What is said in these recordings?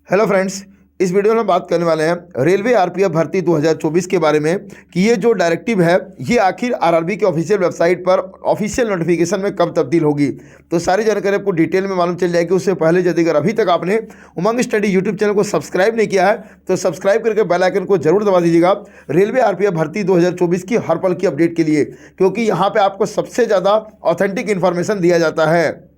Hello friends, इस video में बात करने वाले हैं रेलवे आरपीएफ भर्ती 2024 के बारे में कि ये जो डायरेक्टिव है ये आखिर आरआरबी के ऑफिशियल वेबसाइट पर ऑफिशियल नोटिफिकेशन में कब तब्दील होगी। तो सारी जानकारी आपको डिटेल में मालूम चल जाएगी। उससे पहले यदि अगर अभी तक आपने उमंग स्टडी यूट्यूब चैनल को सब्सक्राइब नहीं किया है तो सब्सक्राइब करके बेल आइकन को जरूर दबा दीजिएगा रेलवे आरपीएफ भर्ती 2024 की हर पल की अपडेट के लिए, क्योंकि यहाँ पर आपको सबसे ज़्यादा ऑथेंटिक इन्फॉर्मेशन दिया जाता है।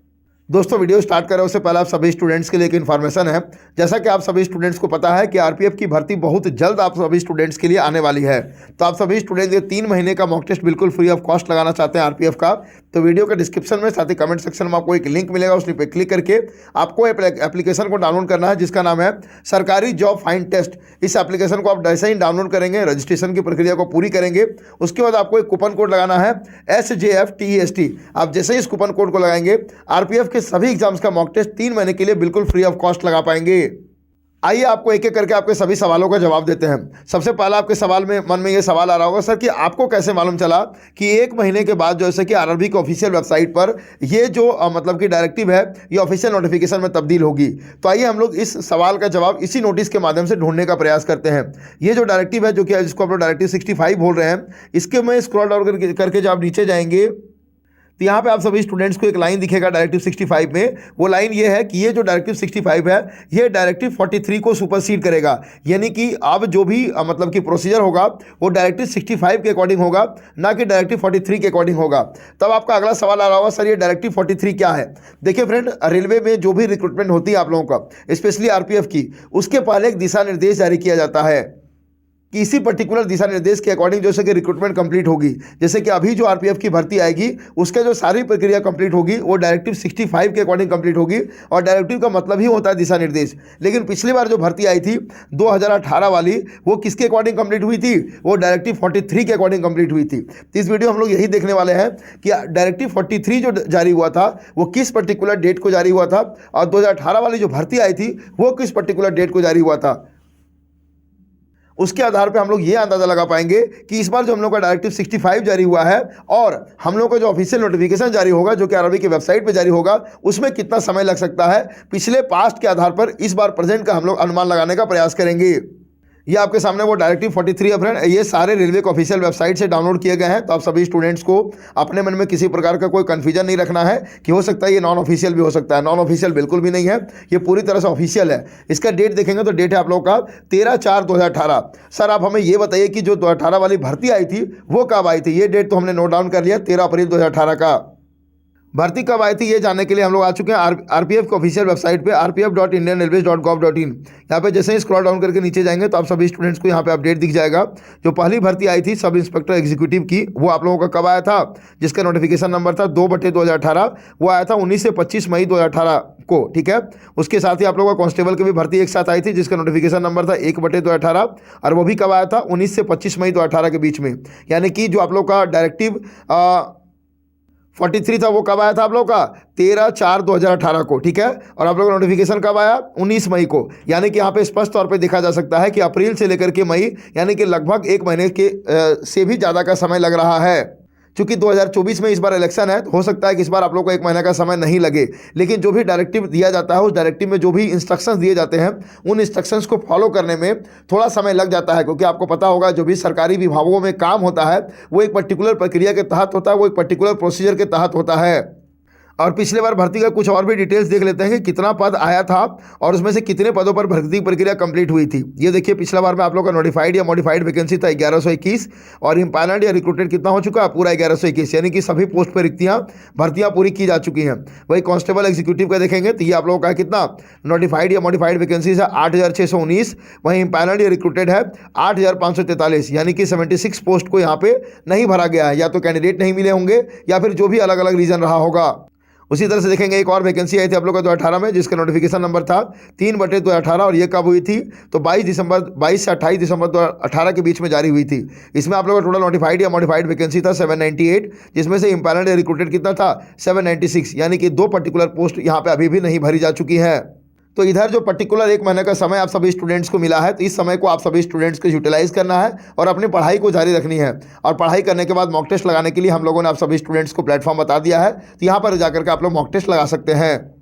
दोस्तों, वीडियो स्टार्ट करें उससे पहले आप सभी स्टूडेंट्स के लिए एक इन्फॉर्मेशन है। जैसा कि आप सभी स्टूडेंट्स को पता है कि आरपीएफ की भर्ती बहुत जल्द आप सभी स्टूडेंट्स के लिए आने वाली है। तो आप सभी स्टूडेंट्स ये 3 महीने का मॉक टेस्ट बिल्कुल फ्री ऑफ कॉस्ट लगाना चाहते हैं आरपीएफ का, तो वीडियो के डिस्क्रिप्शन में साथ ही कमेंट सेक्शन में आपको एक लिंक मिलेगा। उस लिंक पर क्लिक करके आपको एप्लीकेशन को डाउनलोड करना है जिसका नाम है सरकारी जॉब फाइंड टेस्ट। इस एप्लीकेशन को आप जैसे ही डाउनलोड करेंगे, रजिस्ट्रेशन की प्रक्रिया को पूरी करेंगे, उसके बाद आपको एक कूपन कोड लगाना है SJFTEST। आप जैसे ही इस कूपन कोड को लगाएंगे आरपीएफ के सभी एग्जाम्स का मॉक टेस्ट 3 महीने के लिए बिल्कुल फ्री ऑफ कॉस्ट लगा पाएंगे। आइए आपको एक एक करके आपके सभी सवालों का जवाब देते हैं। सबसे पहला आपके सवाल में मन में ये सवाल आ रहा होगा, सर कि आपको कैसे मालूम चला कि 1 महीने के बाद जैसे कि आरआरबी की ऑफिशियल वेबसाइट पर ये जो मतलब कि डायरेक्टिव है ये ऑफिशियल नोटिफिकेशन में तब्दील होगी। तो आइए हम लोग इस सवाल का जवाब इसी नोटिस के माध्यम से ढूंढने का प्रयास करते हैं। ये जो डायरेक्टिव है, जो कि जिसको आप लोग डायरेक्टिव 65 बोल रहे हैं, इसके में स्क्रॉल डाउन करके जब आप नीचे जाएंगे तो यहाँ पे आप सभी स्टूडेंट्स को एक लाइन दिखेगा डायरेक्टिव 65 में। वो लाइन ये है कि ये जो डायरेक्टिव 65 है ये डायरेक्टिव 43 को सुपरसीड करेगा, यानी कि अब जो भी मतलब कि प्रोसीजर होगा वो डायरेक्टिव 65 के अकॉर्डिंग होगा, ना कि डायरेक्टिव 43 के अकॉर्डिंग होगा। तब आपका अगला सवाल आ रहा होगा, सर ये डायरेक्टिव 43 क्या है। देखिए फ्रेंड, रेलवे में जो भी रिक्रूटमेंट होती है आप लोगों का, स्पेशली आरपीएफ की, उसके पहले एक दिशा निर्देश जारी किया जाता है कि इसी पर्टिकुलर दिशा निर्देश के अकॉर्डिंग जैसे कि रिक्रूटमेंट कंप्लीट होगी। जैसे कि अभी जो आरपीएफ की भर्ती आएगी उसका जो सारी प्रक्रिया कंप्लीट होगी वो डायरेक्टिव 65 के अकॉर्डिंग कंप्लीट होगी, और डायरेक्टिव का मतलब ही होता है दिशा निर्देश। लेकिन पिछली बार जो भर्ती आई थी 2018 वाली, वो किसके अकॉर्डिंग कंप्लीट हुई थी, वो डायरेक्टिव 43 के अकॉर्डिंग कंप्लीट हुई थी। तो इस वीडियो हम लोग यही देखने वाले हैं कि डायरेक्टिव 43 जो जारी हुआ था वो किस पर्टिकुलर डेट को जारी हुआ था, और 2018 वाली जो भर्ती आई थी वो किस पर्टिकुलर डेट को जारी हुआ था। उसके आधार पे हम लोग ये अंदाज़ा लगा पाएंगे कि इस बार जो हम लोग का डायरेक्टिव 65 जारी हुआ है और हम लोग का जो ऑफिशियल नोटिफिकेशन जारी होगा जो कि आरआरबी की वेबसाइट पे जारी होगा, उसमें कितना समय लग सकता है। पिछले पास्ट के आधार पर इस बार प्रेजेंट का हम लोग अनुमान लगाने का प्रयास करेंगे। ये आपके सामने वो डायरेक्टिव 43 है फ्रेंड। ये सारे रेलवे के ऑफिशियल वेबसाइट से डाउनलोड किए गए हैं। तो आप सभी स्टूडेंट्स को अपने मन में किसी प्रकार का कोई कन्फ्यूजन नहीं रखना है कि हो सकता है ये नॉन ऑफिशियल भी हो सकता है। नॉन ऑफिशियल बिल्कुल भी नहीं है, ये पूरी तरह से ऑफिशियल है। इसका डेट देखेंगे तो डेट है आप लोग का 13/4/2018। सर आप हमें ये बताइए कि जो 2018 वाली भर्ती आई थी वो कब आई थी। ये डेट तो हमने नोट डाउन कर लिया, 13 अप्रैल 2018 का। भर्ती कब आई थी ये जानने के लिए हम लोग आ चुके हैं आरपीएफ की ऑफिशियल वेबसाइट पे rpf.indianrailways.gov.in। यहाँ पे जैसे ही स्क्रॉल डाउन करके नीचे जाएंगे तो आप सभी स्टूडेंट्स को यहाँ पे अपडेट दिख जाएगा। जो पहली भर्ती आई थी सब इंस्पेक्टर एग्जीक्यूटिव की, वो आप लोगों का कब आया था, जिसका नोटिफिकेशन नंबर था 2/2018। वो आया था 19 से 25 मई 2018 को, ठीक है। उसके साथ ही आप लोगों का कांस्टेबल की भी भर्ती एक साथ आई थी जिसका नोटिफिकेशन नंबर था 1/2018, और वो भी कब आया था 19 से 25 मई 2018 के बीच में। यानी कि जो आप लोग का डायरेक्टिव 43 था वो कब आया था आप लोग का 13/4/2018 को, ठीक है। और आप लोग का नोटिफिकेशन कब आया 19 मई को। यानी कि यहाँ पे स्पष्ट तौर पे देखा जा सकता है कि अप्रैल से लेकर के मई, यानी कि लगभग 1 महीने के से भी ज़्यादा का समय लग रहा है। चूंकि 2024 में इस बार इलेक्शन है तो हो सकता है कि इस बार आप लोग को 1 महीने का समय नहीं लगे, लेकिन जो भी डायरेक्टिव दिया जाता है उस डायरेक्टिव में जो भी इंस्ट्रक्शंस दिए जाते हैं उन इंस्ट्रक्शंस को फॉलो करने में थोड़ा समय लग जाता है। क्योंकि आपको पता होगा जो भी सरकारी विभागों में काम होता है वो एक पर्टिकुलर प्रक्रिया के तहत होता है, वो एक पर्टिकुलर प्रोसीजर के तहत होता है। और पिछले बार भर्ती का कुछ और भी डिटेल्स देख लेते हैं कि कितना पद आया था और उसमें से कितने पदों पर भर्ती प्रक्रिया कंप्लीट हुई थी। ये देखिए, पिछला बार में आप लोग का नोटिफाइड या मॉडिफाइड वैकेंसी था 1121, और इम्पैनल्ड या रिक्रूटेड कितना हो चुका है पूरा 1121, यानी कि सभी पोस्ट पर भर्तियाँ पूरी की जा चुकी हैं। वही कांस्टेबल एग्जीक्यूटिव का देखेंगे तो ये आप लोगों का कितना नोटिफाइड या मॉडिफाइड वैकेंसीज है 8619। वहीं इम्पैनल्ड या रिक्रूटेड है 8543, यानी कि 76 पोस्ट को यहाँ पे नहीं भरा गया है, या तो कैंडिडेट नहीं मिले होंगे या फिर जो भी अलग अलग रीज़न रहा होगा। उसी तरह से देखेंगे एक और वैकेंसी आई थी आप लोग का 2018 में जिसका नोटिफिकेशन नंबर था 3/2018, और ये कब हुई थी तो 22 से 28 दिसंबर 2018 के बीच में जारी हुई थी। इसमें आप लोग का टोटल नोटिफाइड या मॉडिफाइड वैकेंसी था 798, जिसमें से इम्पैनल्ड या रिक्रूटेड कितना था 796, यानी कि 2 पर्टिकुलर पोस्ट यहाँ पे अभी भी नहीं भरी जा चुकी है। तो इधर जो पर्टिकुलर 1 महीने का समय आप सभी स्टूडेंट्स को मिला है, तो इस समय को आप सभी स्टूडेंट्स को यूटिलाइज करना है और अपनी पढ़ाई को जारी रखनी है। और पढ़ाई करने के बाद मॉक टेस्ट लगाने के लिए हम लोगों ने आप सभी स्टूडेंट्स को प्लेटफॉर्म बता दिया है, तो यहाँ पर जाकर के आप लोग मॉक टेस्ट लगा सकते हैं।